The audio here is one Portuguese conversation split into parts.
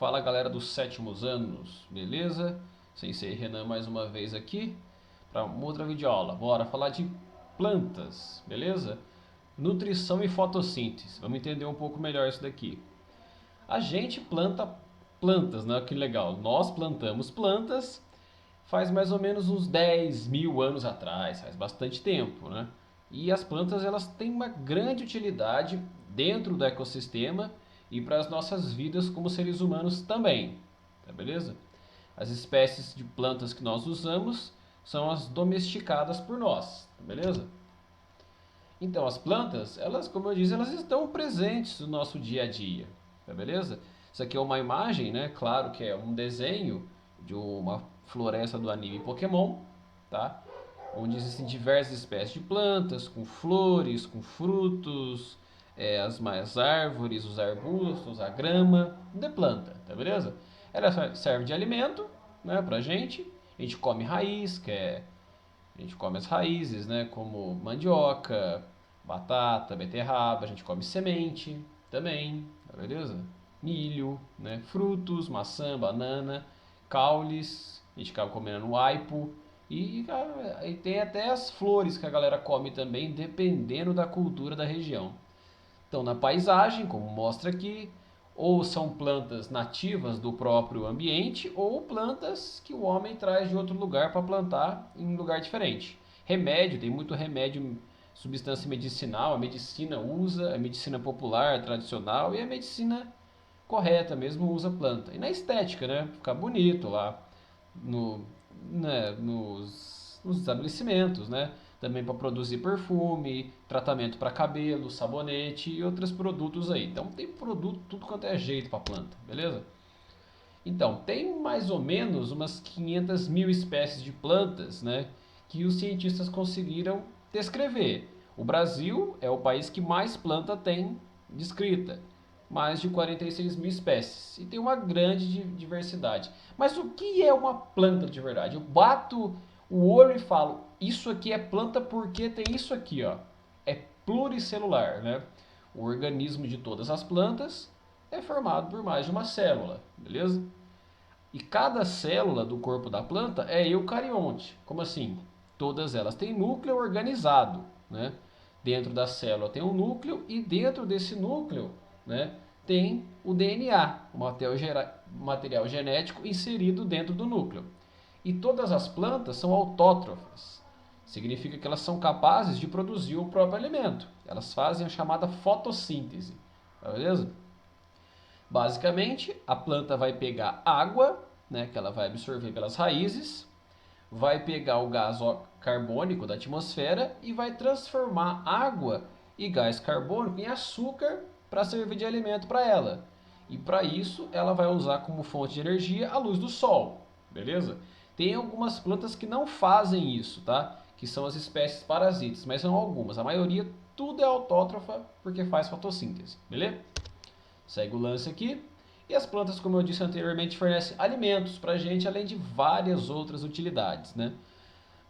Fala galera dos sétimos anos, beleza? Sensei Renan mais uma vez aqui para uma outra videoaula. Bora falar de plantas, beleza? Nutrição e fotossíntese. Vamos entender um pouco melhor isso daqui. A gente planta plantas, né? Que legal. Nós plantamos plantas faz mais ou menos uns 10 mil anos atrás, faz bastante tempo, né? E as plantas elas têm uma grande utilidade dentro do ecossistema e para as nossas vidas como seres humanos também, tá beleza? As espécies de plantas que nós usamos são as domesticadas por nós, tá beleza? Então, as plantas, elas, como eu disse, elas estão presentes no nosso dia a dia, tá beleza? Isso aqui é uma imagem, né? Claro que é um desenho de uma floresta do anime Pokémon, tá? Onde existem diversas espécies de plantas, com flores, com frutos, as mais árvores, os arbustos, a grama, de planta, tá beleza? Ela serve de alimento, né, pra gente. A gente come raiz, a gente come as raízes, né, como mandioca, batata, beterraba, a gente come semente também, tá beleza? Milho, né, frutos, maçã, banana, caules, a gente acaba comendo aipo e tem até as flores que a galera come também, dependendo da cultura da região. Então, na paisagem, como mostra aqui, ou são plantas nativas do próprio ambiente, ou plantas que o homem traz de outro lugar para plantar em um lugar diferente. Remédio, tem muito remédio, substância medicinal, a medicina usa, a medicina popular, tradicional, e a medicina correta mesmo usa planta. E na estética, né? Ficar bonito lá no, nos estabelecimentos, né? Também para produzir perfume, tratamento para cabelo, sabonete e outros produtos aí. Então tem produto tudo quanto é jeito para planta, beleza? Então tem mais ou menos umas 500 mil espécies de plantas, né? Que os cientistas conseguiram descrever. O Brasil é o país que mais planta tem descrita, mais de 46 mil espécies. E tem uma grande diversidade. Mas o que é uma planta de verdade? Eu bato o olho e falo, isso aqui é planta porque tem isso aqui, ó. É pluricelular, né? O organismo de todas as plantas é formado por mais de uma célula, beleza? E cada célula do corpo da planta é eucarionte. Como assim? Todas elas têm núcleo organizado, né? Dentro da célula tem um núcleo e dentro desse núcleo, né, tem o DNA, o material genético inserido dentro do núcleo. E todas as plantas são autótrofas. Significa que elas são capazes de produzir o próprio alimento. Elas fazem a chamada fotossíntese. Beleza? Basicamente, a planta vai pegar água, né, que ela vai absorver pelas raízes, vai pegar o gás carbônico da atmosfera e vai transformar água e gás carbônico em açúcar para servir de alimento para ela. E para isso, ela vai usar como fonte de energia a luz do sol, beleza? Tem algumas plantas que não fazem isso, tá? Que são as espécies parasitas, mas são algumas. A maioria tudo é autótrofa porque faz fotossíntese, beleza? Segue o lance aqui. E as plantas, como eu disse anteriormente, fornecem alimentos para a gente, além de várias outras utilidades, né?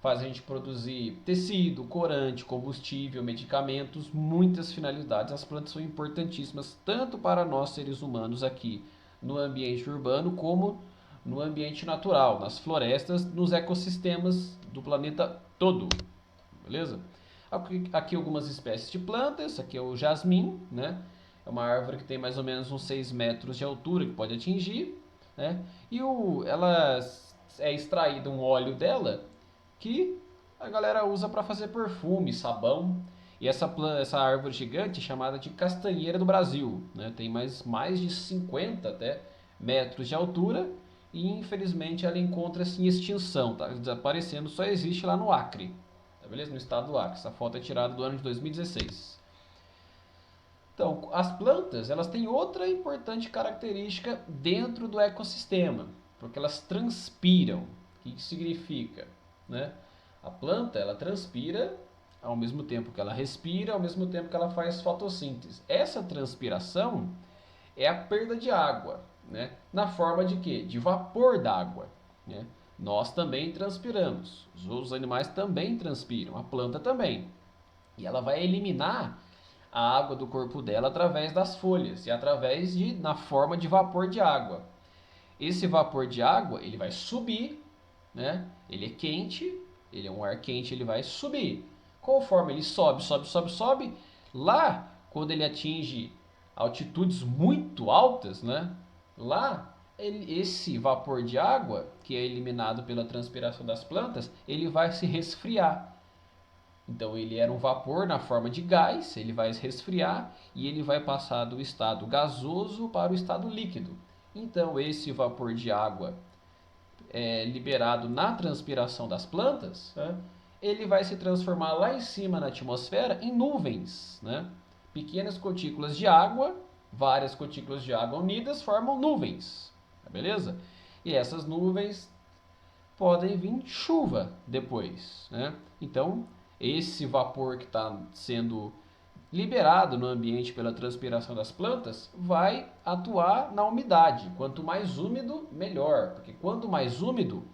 Faz a gente produzir tecido, corante, combustível, medicamentos, muitas finalidades. As plantas são importantíssimas tanto para nós seres humanos aqui no ambiente urbano como no ambiente natural, nas florestas, nos ecossistemas do planeta todo, beleza? Aqui algumas espécies de plantas, aqui é o jasmim, né? É uma árvore que tem mais ou menos uns 6 metros de altura que pode atingir, né? E ela é extraído um óleo dela que a galera usa para fazer perfume, sabão. E essa árvore gigante é chamada de castanheira do Brasil, né? Tem mais de 50 até metros de altura e infelizmente ela encontra-se em extinção, tá desaparecendo, só existe lá no Acre, tá beleza? No estado do Acre. Essa foto é tirada do ano de 2016. Então, as plantas, elas têm outra importante característica dentro do ecossistema, porque elas transpiram. O que isso significa, né? A planta, ela transpira ao mesmo tempo que ela respira, ao mesmo tempo que ela faz fotossíntese. Essa transpiração é a perda de água, né? Na forma de quê? De vapor d'água, né? Nós também transpiramos, os outros animais também transpiram, a planta também. E ela vai eliminar a água do corpo dela através das folhas e através na forma de vapor de água. esse vapor de água, ele vai subir, né? Ele é quente, ele é um ar quente, ele vai subir. Conforme ele sobe, sobe, sobe, sobe, lá, quando ele atinge altitudes muito altas, né? Lá, esse vapor de água, que é eliminado pela transpiração das plantas, ele vai se resfriar. Então ele era um vapor na forma de gás, ele vai se resfriar e ele vai passar do estado gasoso para o estado líquido. Então esse vapor de água liberado na transpiração das plantas, né, ele vai se transformar lá em cima na atmosfera em nuvens, né? Pequenas gotículas de água, várias gotículas de água unidas formam nuvens, beleza? E essas nuvens podem vir chuva depois, né? Então, esse vapor que está sendo liberado no ambiente pela transpiração das plantas vai atuar na umidade. Quanto mais úmido, melhor, porque quanto mais úmido,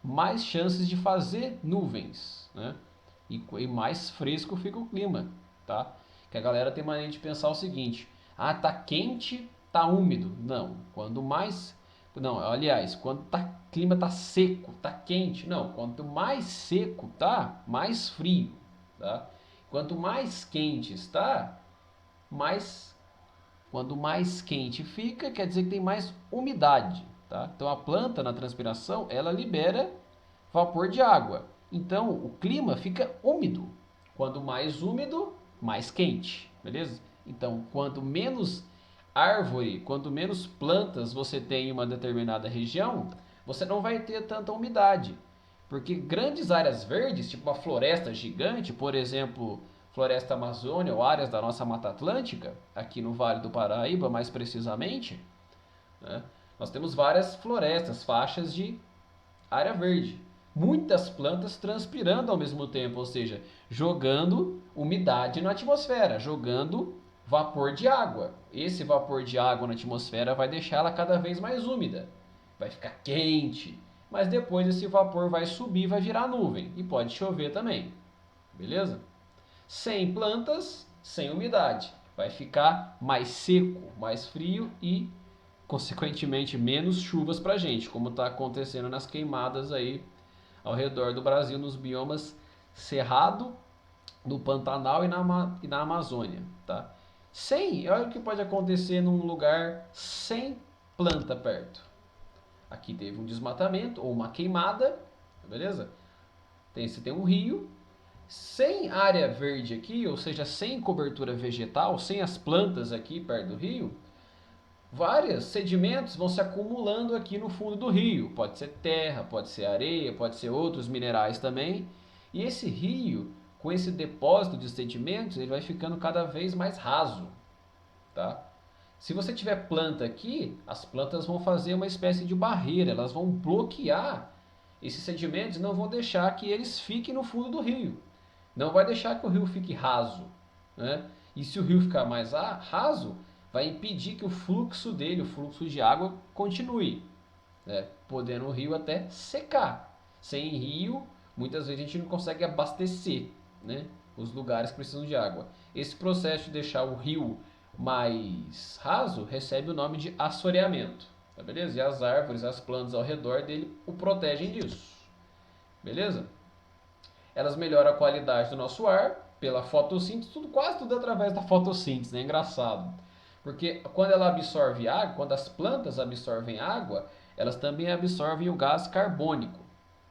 mais chances de fazer nuvens, né? E mais fresco fica o clima, tá? Que a galera tem mania de pensar o seguinte: ah, tá quente, tá úmido. Não, quando mais, não, aliás, quando o clima tá seco, tá quente. Não, quanto mais seco tá, mais frio, tá? Quanto mais quente está, mais quando mais quente fica, quer dizer que tem mais umidade, tá? Então a planta na transpiração, ela libera vapor de água. Então o clima fica úmido. Quando mais úmido, mais quente, beleza? Então, quanto menos árvore, quanto menos plantas você tem em uma determinada região, você não vai ter tanta umidade. Porque grandes áreas verdes, tipo uma floresta gigante, por exemplo, Floresta Amazônia ou áreas da nossa Mata Atlântica, aqui no Vale do Paraíba mais precisamente, né, nós temos várias florestas, faixas de área verde. Muitas plantas transpirando ao mesmo tempo, ou seja, jogando umidade na atmosfera, jogando vapor de água. Esse vapor de água na atmosfera vai deixá-la cada vez mais úmida, vai ficar quente, mas depois esse vapor vai subir, vai virar nuvem e pode chover também, beleza? Sem plantas, sem umidade, vai ficar mais seco, mais frio e, consequentemente, menos chuvas para a gente, como está acontecendo nas queimadas aí ao redor do Brasil, nos biomas Cerrado, no Pantanal e na Amazônia, tá? Olha o que pode acontecer num lugar sem planta perto. Aqui teve um desmatamento ou uma queimada, beleza? Você tem um rio, sem área verde aqui, ou seja, sem cobertura vegetal, sem as plantas aqui perto do rio, vários sedimentos vão se acumulando aqui no fundo do rio. Pode ser terra, pode ser areia, pode ser outros minerais também. E esse rio, com esse depósito de sedimentos, ele vai ficando cada vez mais raso, tá? Se você tiver planta aqui, as plantas vão fazer uma espécie de barreira, elas vão bloquear esses sedimentos e não vão deixar que eles fiquem no fundo do rio. Não vai deixar que o rio fique raso, né? E se o rio ficar mais raso, vai impedir que o fluxo dele, o fluxo de água, continue, né? Podendo o rio até secar. Sem rio, muitas vezes a gente não consegue abastecer, né, os lugares que precisam de água. Esse processo de deixar o rio mais raso recebe o nome de assoreamento, tá beleza? E as árvores, as plantas ao redor dele o protegem disso, beleza? Elas melhoram a qualidade do nosso ar pela fotossíntese, quase tudo através da fotossíntese, né? É engraçado. Porque quando ela absorve água, quando as plantas absorvem água, elas também absorvem o gás carbônico,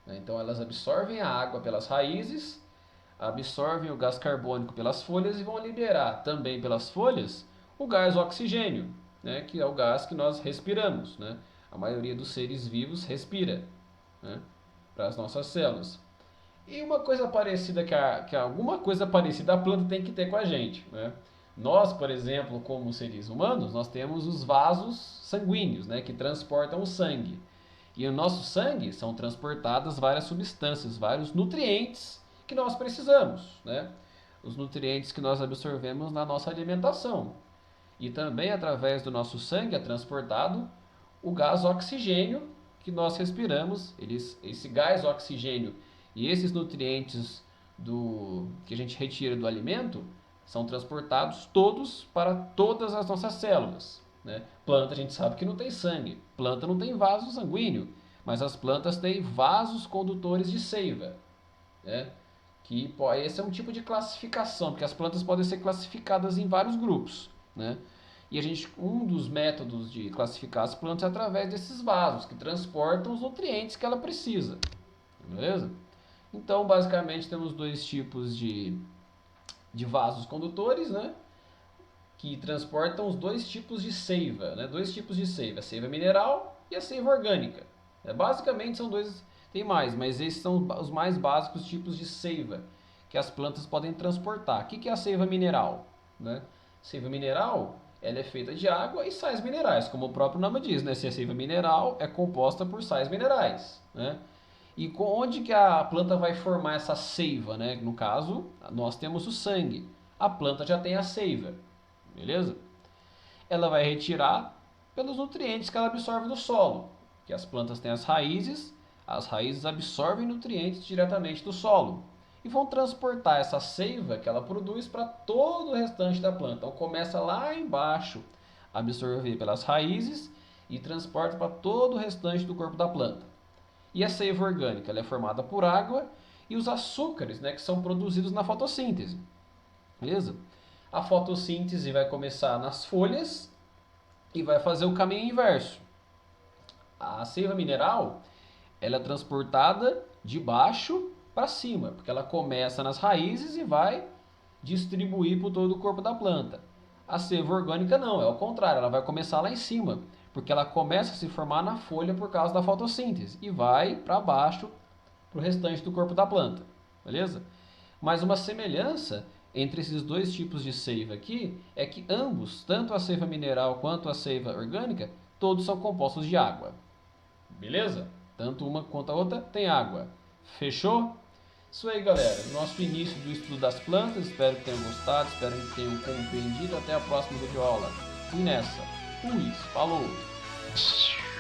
né? Então elas absorvem a água pelas raízes, absorvem o gás carbônico pelas folhas e vão liberar também pelas folhas o gás oxigênio, né? Que é o gás que nós respiramos, né? A maioria dos seres vivos respira, né, para as nossas células. E uma coisa parecida que alguma coisa parecida a planta tem que ter com a gente, né? Nós, por exemplo, como seres humanos, nós temos os vasos sanguíneos, né, que transportam o sangue. E no nosso sangue são transportadas várias substâncias, vários nutrientes que nós precisamos, né? Os nutrientes que nós absorvemos na nossa alimentação. E também através do nosso sangue é transportado o gás oxigênio que nós respiramos. Esse gás oxigênio e esses nutrientes que a gente retira do alimento são transportados todos para todas as nossas células. né? Planta a gente sabe que não tem sangue, planta não tem vaso sanguíneo, mas as plantas têm vasos condutores de seiva, né? Esse é um tipo de classificação, porque as plantas podem ser classificadas em vários grupos, né? E um dos métodos de classificar as plantas é através desses vasos que transportam os nutrientes que ela precisa, beleza? Então, basicamente, temos dois tipos de vasos condutores, né? Que transportam os dois tipos de seiva, né? Dois tipos de seiva, a seiva mineral e a seiva orgânica. Basicamente são dois, tem mais, mas esses são os mais básicos tipos de seiva que as plantas podem transportar. O que é a seiva mineral? Né? Seiva mineral, ela é feita de água e sais minerais, como o próprio nome diz, né? Se a seiva mineral é composta por sais minerais, né? E onde que a planta vai formar essa seiva, né? No caso, nós temos o sangue. A planta já tem a seiva, beleza? Ela vai retirar pelos nutrientes que ela absorve do solo, que as plantas têm as raízes absorvem nutrientes diretamente do solo e vão transportar essa seiva que ela produz para todo o restante da planta. Então começa lá embaixo a absorver pelas raízes e transporta para todo o restante do corpo da planta. E a seiva orgânica ela é formada por água e os açúcares, né, que são produzidos na fotossíntese. Beleza? A fotossíntese vai começar nas folhas e vai fazer o caminho inverso. A seiva mineral ela é transportada de baixo para cima, porque ela começa nas raízes e vai distribuir por todo o corpo da planta. A seiva orgânica não, é o contrário, ela vai começar lá em cima, porque ela começa a se formar na folha por causa da fotossíntese e vai para baixo para o restante do corpo da planta, beleza? Mas uma semelhança entre esses dois tipos de seiva aqui é que ambos, tanto a seiva mineral quanto a seiva orgânica, todos são compostos de água. Beleza? Tanto uma quanto a outra tem água. Fechou? Isso aí, galera. Nosso início do estudo das plantas. Espero que tenham gostado, espero que tenham compreendido. Até a próxima videoaula. Fui nessa. Fui. Falou.